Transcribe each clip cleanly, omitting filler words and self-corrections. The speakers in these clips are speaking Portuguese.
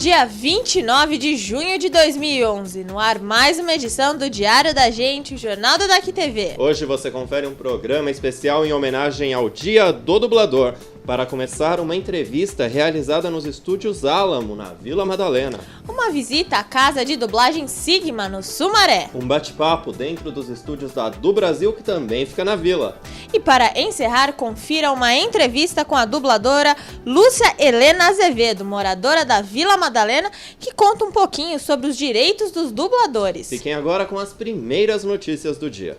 Dia 29 de junho de 2011, no ar mais uma edição do Diário da Gente, o Jornal da Daqui TV. Hoje você confere um programa especial em homenagem ao Dia do Dublador. Para começar, uma entrevista realizada nos estúdios Álamo, na Vila Madalena. Uma visita à casa de dublagem Sigma, no Sumaré. Um bate-papo dentro dos estúdios da Do Brasil, que também fica na Vila. E para encerrar, confira uma entrevista com a dubladora Lúcia Helena Azevedo, moradora da Vila Madalena, que conta um pouquinho sobre os direitos dos dubladores. Fiquem agora com as primeiras notícias do dia.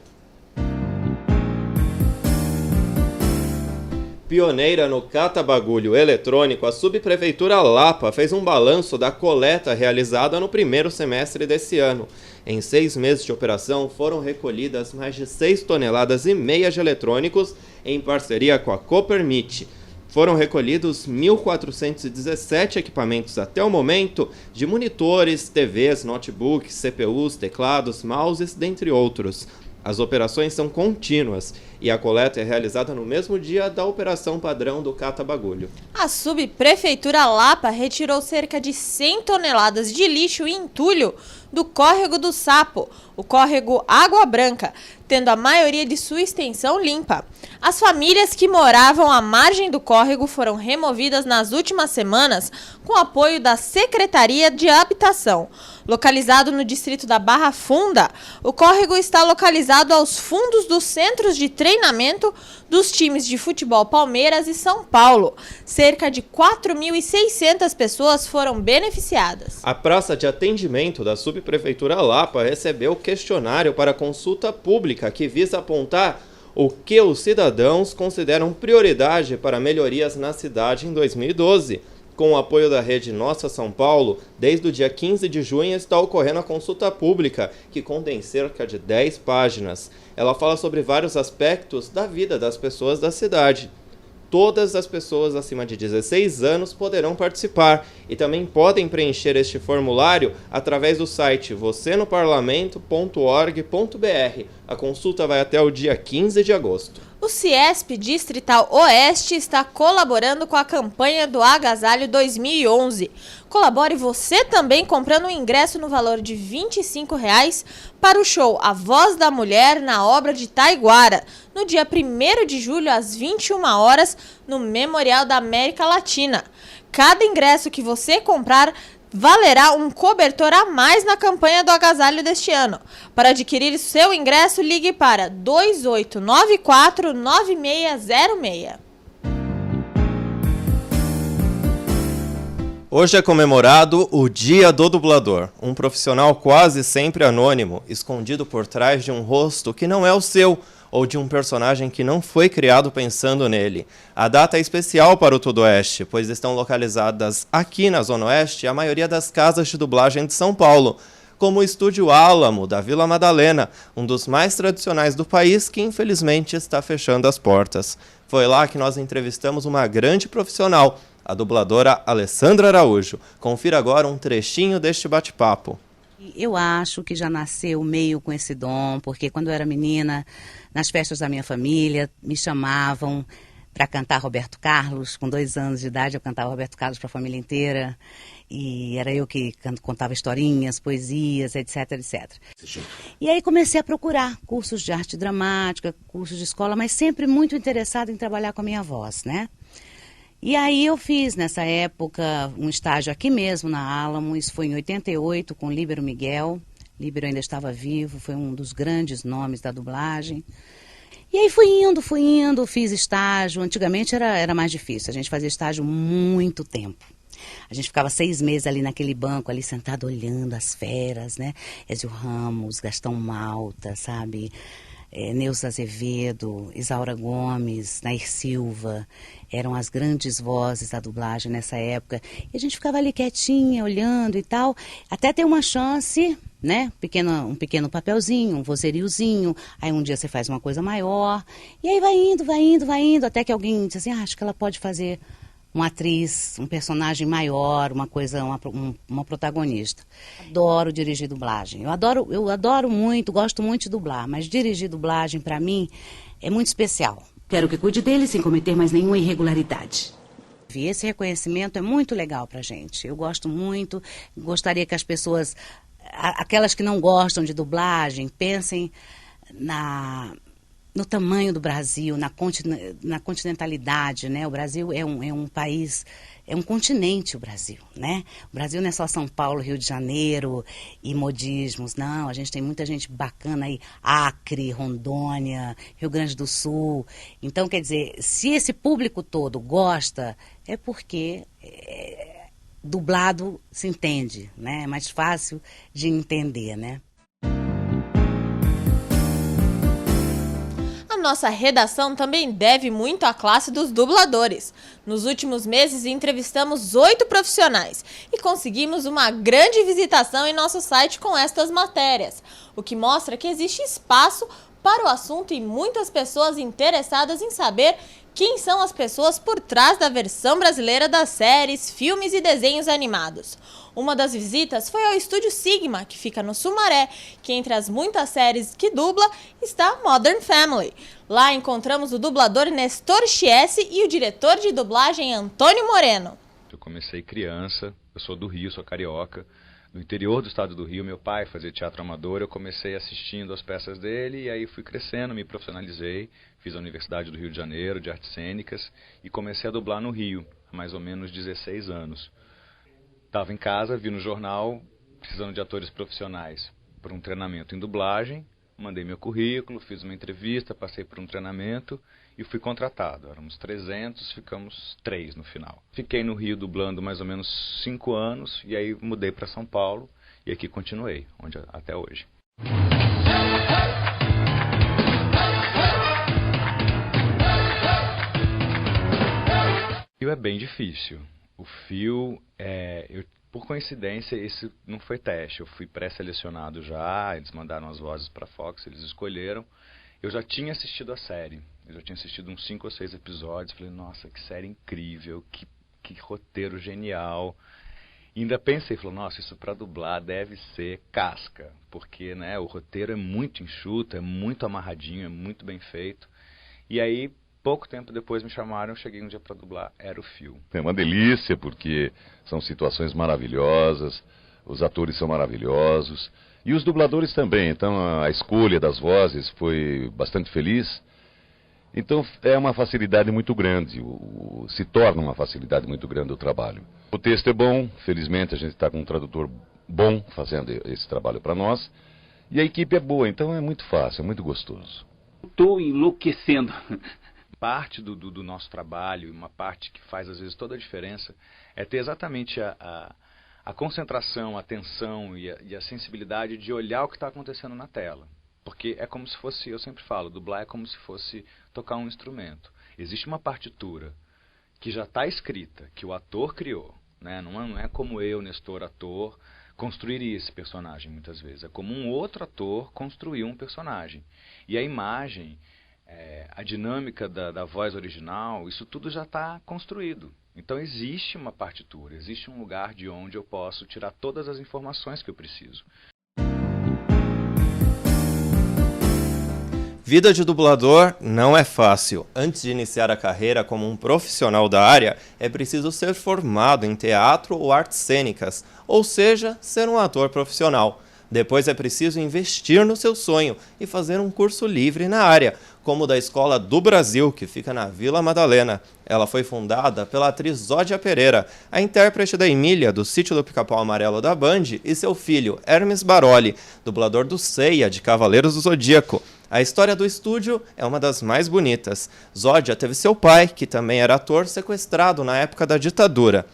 Pioneira no catabagulho eletrônico, a Subprefeitura Lapa fez um balanço da coleta realizada no primeiro semestre desse ano. Em 6 meses de operação, foram recolhidas mais de 6,5 toneladas de eletrônicos em parceria com a Copermit. Foram recolhidos 1.417 equipamentos até o momento, de monitores, TVs, notebooks, CPUs, teclados, mouses, dentre outros. As operações são contínuas e a coleta é realizada no mesmo dia da operação padrão do catabagulho. A Subprefeitura Lapa retirou cerca de 100 toneladas de lixo e entulho do córrego do Sapo, o córrego Água Branca, tendo a maioria de sua extensão limpa. As famílias que moravam à margem do córrego foram removidas nas últimas semanas com apoio da Secretaria de Habitação. Localizado no distrito da Barra Funda, o córrego está localizado aos fundos dos centros de treinamento dos times de futebol Palmeiras e São Paulo. Cerca de 4.600 pessoas foram beneficiadas. A praça de atendimento da Subprefeitura Lapa recebeu questionário para consulta pública que visa apontar o que os cidadãos consideram prioridade para melhorias na cidade em 2012. Com o apoio da rede Nossa São Paulo, desde o dia 15 de junho está ocorrendo a consulta pública, que contém cerca de 10 páginas. Ela fala sobre vários aspectos da vida das pessoas da cidade. Todas as pessoas acima de 16 anos poderão participar e também podem preencher este formulário através do site vocenoparlamento.org.br. A consulta vai até o dia 15 de agosto. O Ciesp Distrital Oeste está colaborando com a campanha do Agasalho 2011. Colabore você também comprando um ingresso no valor de R$ 25 para o show A Voz da Mulher na Obra de Taiguara, no dia 1º de julho às 21 horas, no Memorial da América Latina. Cada ingresso que você comprar valerá um cobertor a mais na campanha do agasalho deste ano. Para adquirir seu ingresso, ligue para 2894-9606. Hoje é comemorado o Dia do Dublador, um profissional quase sempre anônimo, escondido por trás de um rosto que não é o seu, ou de um personagem que não foi criado pensando nele. A data é especial para o Tudoeste, pois estão localizadas aqui na Zona Oeste a maioria das casas de dublagem de São Paulo, como o Estúdio Álamo, da Vila Madalena, um dos mais tradicionais do país que infelizmente está fechando as portas. Foi lá que nós entrevistamos uma grande profissional, a dubladora Alessandra Araújo. Confira agora um trechinho deste bate-papo. Eu acho que já nasceu meio com esse dom, porque quando eu era menina, nas festas da minha família, me chamavam para cantar Roberto Carlos. Com 2 anos de idade, eu cantava Roberto Carlos para a família inteira. E era eu que contava historinhas, poesias, etc, etc. E aí comecei a procurar cursos de arte dramática, cursos de escola, mas sempre muito interessada em trabalhar com a minha voz, né? E aí eu fiz, nessa época, um estágio aqui mesmo na Álamo. Isso foi em 88, com Líbero Miguel. Líbero ainda estava vivo, foi um dos grandes nomes da dublagem. E aí fui indo, fiz estágio. Antigamente era mais difícil, a gente fazia estágio muito tempo. A gente ficava 6 meses ali naquele banco, ali sentado olhando as feras, né? Ezio Ramos, Gastão Malta, sabe? Neuza Azevedo, Isaura Gomes, Nair Silva, eram as grandes vozes da dublagem nessa época. E a gente ficava ali quietinha, olhando e tal, até ter uma chance, né? Um pequeno papelzinho, um vozerilzinho. Aí um dia você faz uma coisa maior. E aí vai indo, até que alguém diz assim, acho que ela pode fazer uma atriz, um personagem maior, uma protagonista. Adoro dirigir dublagem. Eu adoro muito, gosto muito de dublar, mas dirigir dublagem, para mim, é muito especial. Quero que cuide dele sem cometer mais nenhuma irregularidade. E esse reconhecimento é muito legal pra gente. Eu gosto muito, gostaria que as pessoas, aquelas que não gostam de dublagem, pensem no tamanho do Brasil, na continentalidade, né? O Brasil é um país, é um continente o Brasil, né? O Brasil não é só São Paulo, Rio de Janeiro e modismos, não. A gente tem muita gente bacana aí, Acre, Rondônia, Rio Grande do Sul. Então, quer dizer, se esse público todo gosta, é porque dublado se entende, né? É mais fácil de entender, né? Nossa redação também deve muito à classe dos dubladores. Nos últimos meses entrevistamos 8 profissionais e conseguimos uma grande visitação em nosso site com estas matérias, o que mostra que existe espaço para o assunto e muitas pessoas interessadas em saber quem são as pessoas por trás da versão brasileira das séries, filmes e desenhos animados. Uma das visitas foi ao Estúdio Sigma, que fica no Sumaré, que entre as muitas séries que dubla está Modern Family. Lá encontramos o dublador Nestor Chiesi e o diretor de dublagem Antônio Moreno. Eu comecei criança, eu sou do Rio, sou carioca, do interior do estado do Rio. Meu pai fazia teatro amador, eu comecei assistindo as peças dele e aí fui crescendo, me profissionalizei, fiz a Universidade do Rio de Janeiro, de Artes Cênicas, e comecei a dublar no Rio, há mais ou menos 16 anos. Estava em casa, vi no jornal, precisando de atores profissionais para um treinamento em dublagem, mandei meu currículo, fiz uma entrevista, passei por um treinamento e fui contratado. Éramos 300, ficamos 3 no final. Fiquei no Rio dublando mais ou menos 5 anos e aí mudei para São Paulo e aqui continuei, onde até hoje. O fio é bem difícil. O fio, por coincidência, esse não foi teste. Eu fui pré-selecionado já, eles mandaram as vozes para a Fox, eles escolheram. Eu já tinha assistido a série, eu já tinha assistido uns 5 ou 6 episódios. Falei, nossa, que série incrível, que roteiro genial. E ainda pensei, falei, nossa, isso para dublar deve ser casca, porque né, o roteiro é muito enxuto, é muito amarradinho, é muito bem feito. E aí, pouco tempo depois me chamaram, eu cheguei um dia para dublar, era o fio. É uma delícia, porque são situações maravilhosas, os atores são maravilhosos, e os dubladores também, então a escolha das vozes foi bastante feliz. Então é uma facilidade muito grande, se torna uma facilidade muito grande o trabalho. O texto é bom, felizmente a gente está com um tradutor bom fazendo esse trabalho para nós, e a equipe é boa, então é muito fácil, é muito gostoso. Estou enlouquecendo. Parte do nosso trabalho, uma parte que faz às vezes toda a diferença, é ter exatamente a concentração, a atenção e a sensibilidade de olhar o que está acontecendo na tela. Porque é como se fosse, eu sempre falo, dublar é como se fosse tocar um instrumento. Existe uma partitura que já está escrita, que o ator criou. Né? Não é como eu, Nestor, ator, construiria esse personagem muitas vezes. É como um outro ator construiu um personagem. E a imagem, a dinâmica da voz original, isso tudo já está construído. Então existe uma partitura, existe um lugar de onde eu posso tirar todas as informações que eu preciso. Vida de dublador não é fácil. Antes de iniciar a carreira como um profissional da área, é preciso ser formado em teatro ou artes cênicas, ou seja, ser um ator profissional. Depois é preciso investir no seu sonho e fazer um curso livre na área, como o da Escola do Brasil, que fica na Vila Madalena. Ela foi fundada pela atriz Zódia Pereira, a intérprete da Emília, do Sítio do Pica-Pau Amarelo da Band, e seu filho, Hermes Baroli, dublador do Seiya, de Cavaleiros do Zodíaco. A história do estúdio é uma das mais bonitas. Zódia teve seu pai, que também era ator, sequestrado na época da ditadura.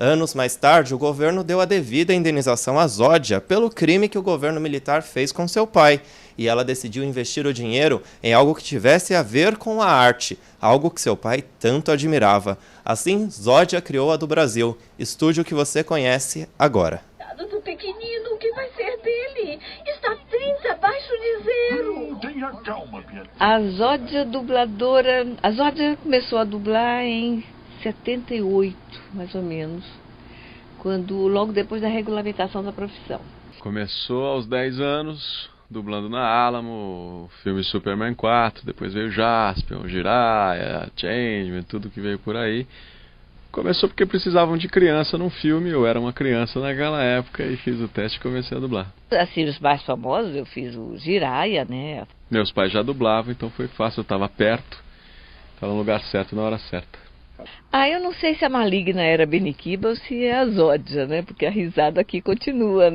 Anos mais tarde, o governo deu a devida indenização a Zódia pelo crime que o governo militar fez com seu pai, e ela decidiu investir o dinheiro em algo que tivesse a ver com a arte, algo que seu pai tanto admirava. Assim, Zódia criou a do Brasil, estúdio que você conhece agora. Do pequenino, o que vai ser dele? Está 30 abaixo de zero. Tenha calma, Beatriz. A Zódia dubladora... A Zódia começou a dublar em 78, mais ou menos, logo depois da regulamentação da profissão. Começou aos 10 anos, dublando na Alamo, filme Superman 4, depois veio Jaspion, Jiraiya, Changeman, tudo que veio por aí. Começou porque precisavam de criança num filme, eu era uma criança naquela época e fiz o teste e comecei a dublar. Assim, os mais famosos, eu fiz o Jiraya, né? Meus pais já dublavam, então foi fácil, eu estava perto, estava no lugar certo na hora certa. Ah, eu não sei se a Maligna era Beniquiba ou se é a Zódia, né? Porque a risada aqui continua.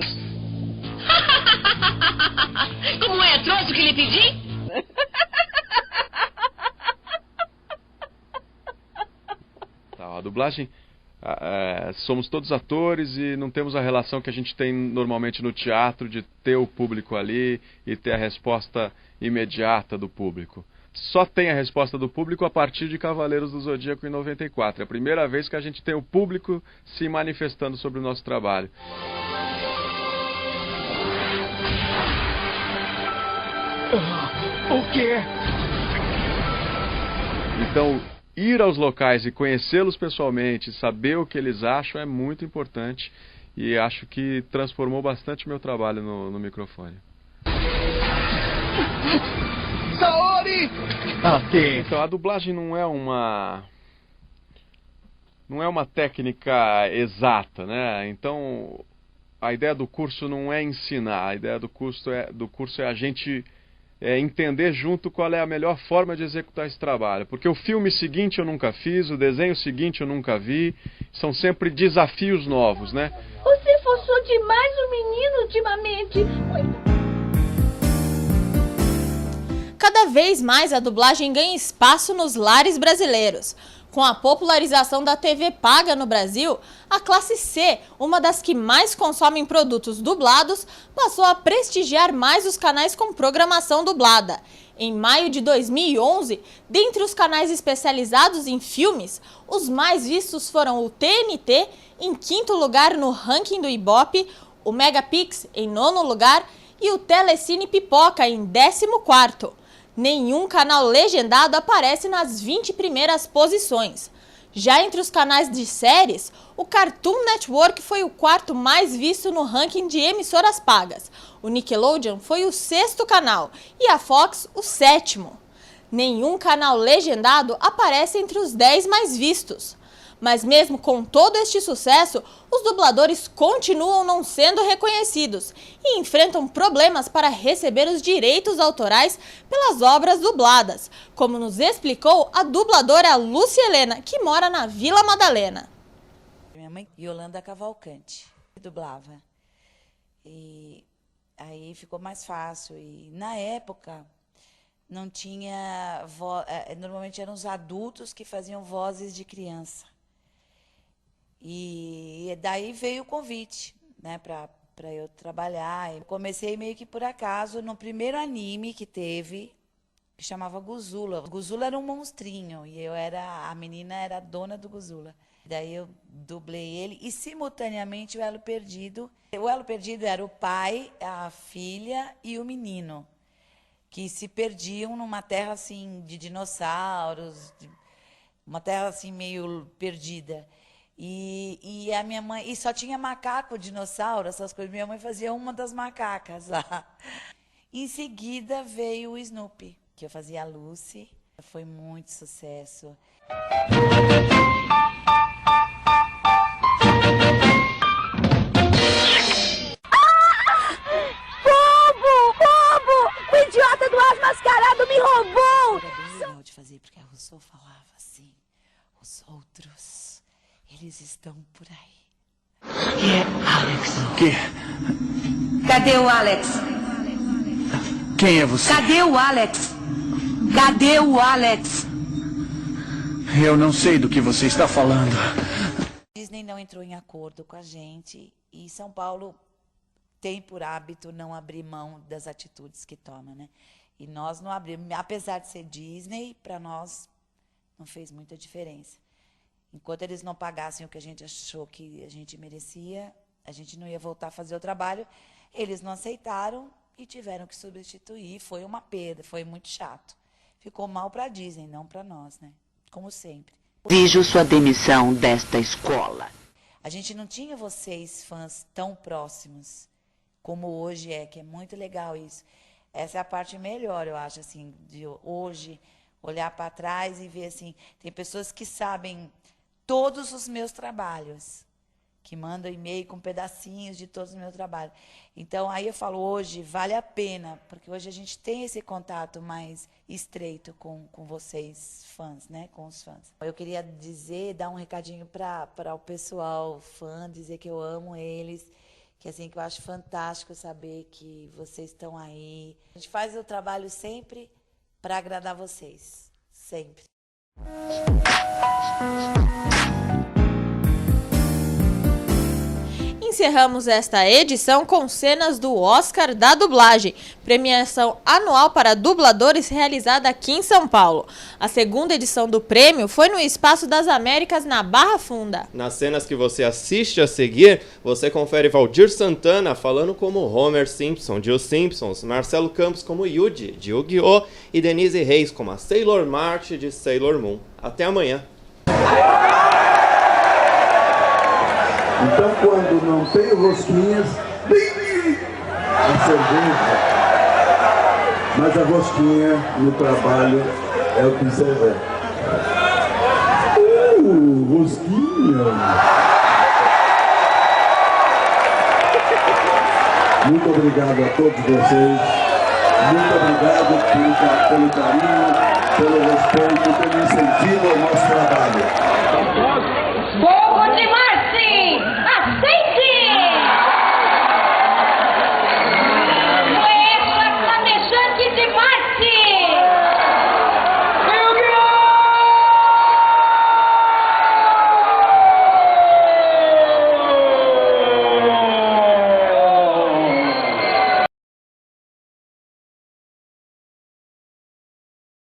Como é? Trouxe o que lhe pedi? A dublagem, somos todos atores e não temos a relação que a gente tem normalmente no teatro de ter o público ali e ter a resposta imediata do público. Só tem a resposta do público a partir de Cavaleiros do Zodíaco em 94. É a primeira vez que a gente tem o público se manifestando sobre o nosso trabalho. O quê? Então, ir aos locais e conhecê-los pessoalmente, saber o que eles acham é muito importante e acho que transformou bastante o meu trabalho no microfone. Saori! Ok. Então, a dublagem não é uma técnica exata, né? Então, a ideia do curso não é ensinar, a ideia do curso é a gente entender junto qual é a melhor forma de executar esse trabalho. Porque o filme seguinte eu nunca fiz, o desenho seguinte eu nunca vi, são sempre desafios novos, né? Você forçou demais o menino ultimamente. Cada vez mais a dublagem ganha espaço nos lares brasileiros. Com a popularização da TV paga no Brasil, a classe C, uma das que mais consomem produtos dublados, passou a prestigiar mais os canais com programação dublada. Em maio de 2011, dentre os canais especializados em filmes, os mais vistos foram o TNT, em 5º lugar no ranking do Ibope, o Megapix, em 9º lugar, e o Telecine Pipoca, em 14º. Nenhum canal legendado aparece nas 20 primeiras posições. Já entre os canais de séries, o Cartoon Network foi o 4º mais visto no ranking de emissoras pagas. O Nickelodeon foi o 6º canal e a Fox o 7º. Nenhum canal legendado aparece entre os 10 mais vistos. Mas mesmo com todo este sucesso, os dubladores continuam não sendo reconhecidos e enfrentam problemas para receber os direitos autorais pelas obras dubladas, como nos explicou a dubladora Lúcia Helena, que mora na Vila Madalena. Minha mãe, Yolanda Cavalcante, dublava. E aí ficou mais fácil. E na época não tinha normalmente eram os adultos que faziam vozes de criança. E daí veio o convite, né, para eu trabalhar. Eu comecei meio que por acaso no primeiro anime que teve, que chamava Guzula. Guzula era um monstrinho e a menina era a dona do Guzula. Daí eu dublei ele e simultaneamente o Elo Perdido. O Elo Perdido era o pai, a filha e o menino, que se perdiam numa terra assim de dinossauros, uma terra assim meio perdida. E a minha mãe, e só tinha macaco, dinossauro, essas coisas. Minha mãe fazia uma das macacas lá. Em seguida veio o Snoopy, que eu fazia a Lucy. Foi muito sucesso. O idiota do As Mascarado me roubou! Era bem legal de fazer, porque a Rousseau falava assim: os outros, eles estão por aí. Alex. O quê? Cadê o Alex? Quem é você? Cadê o Alex? Cadê o Alex? Eu não sei do que você está falando. Disney não entrou em acordo com a gente e São Paulo tem por hábito não abrir mão das atitudes que toma, né? E nós não abrimos, apesar de ser Disney, para nós não fez muita diferença. Enquanto eles não pagassem o que a gente achou que a gente merecia, a gente não ia voltar a fazer o trabalho. Eles não aceitaram e tiveram que substituir. Foi uma perda, foi muito chato. Ficou mal para a Disney, não para nós, né? Como sempre. Vejo sua demissão desta escola. A gente não tinha vocês, fãs, tão próximos como hoje que é muito legal isso. Essa é a parte melhor, eu acho, assim, de hoje olhar para trás e ver assim, tem pessoas que sabem todos os meus trabalhos, que mandam e-mail com pedacinhos de todos os meus trabalhos. Então, aí eu falo, hoje vale a pena, porque hoje a gente tem esse contato mais estreito com vocês, fãs, né? Com os fãs. Eu queria dar um recadinho para o pessoal fã, dizer que eu amo eles, que assim, que eu acho fantástico saber que vocês estão aí. A gente faz o trabalho sempre para agradar vocês, sempre. Encerramos esta edição com cenas do Oscar da dublagem, premiação anual para dubladores realizada aqui em São Paulo. A segunda edição do prêmio foi no Espaço das Américas, na Barra Funda. Nas cenas que você assiste a seguir, você confere Valdir Santana falando como Homer Simpson, de Os Simpsons, Marcelo Campos como Yuji, de Yu-Gi-Oh! E Denise Reis como a Sailor Mart, de Sailor Moon. Até amanhã! Então, quando não tem rosquinhas, a cerveja. Mas a rosquinha no trabalho é o que serve. Rosquinha! Muito obrigado a todos vocês. Muito obrigado pelo carinho, pelo respeito, pelo incentivo ao nosso trabalho.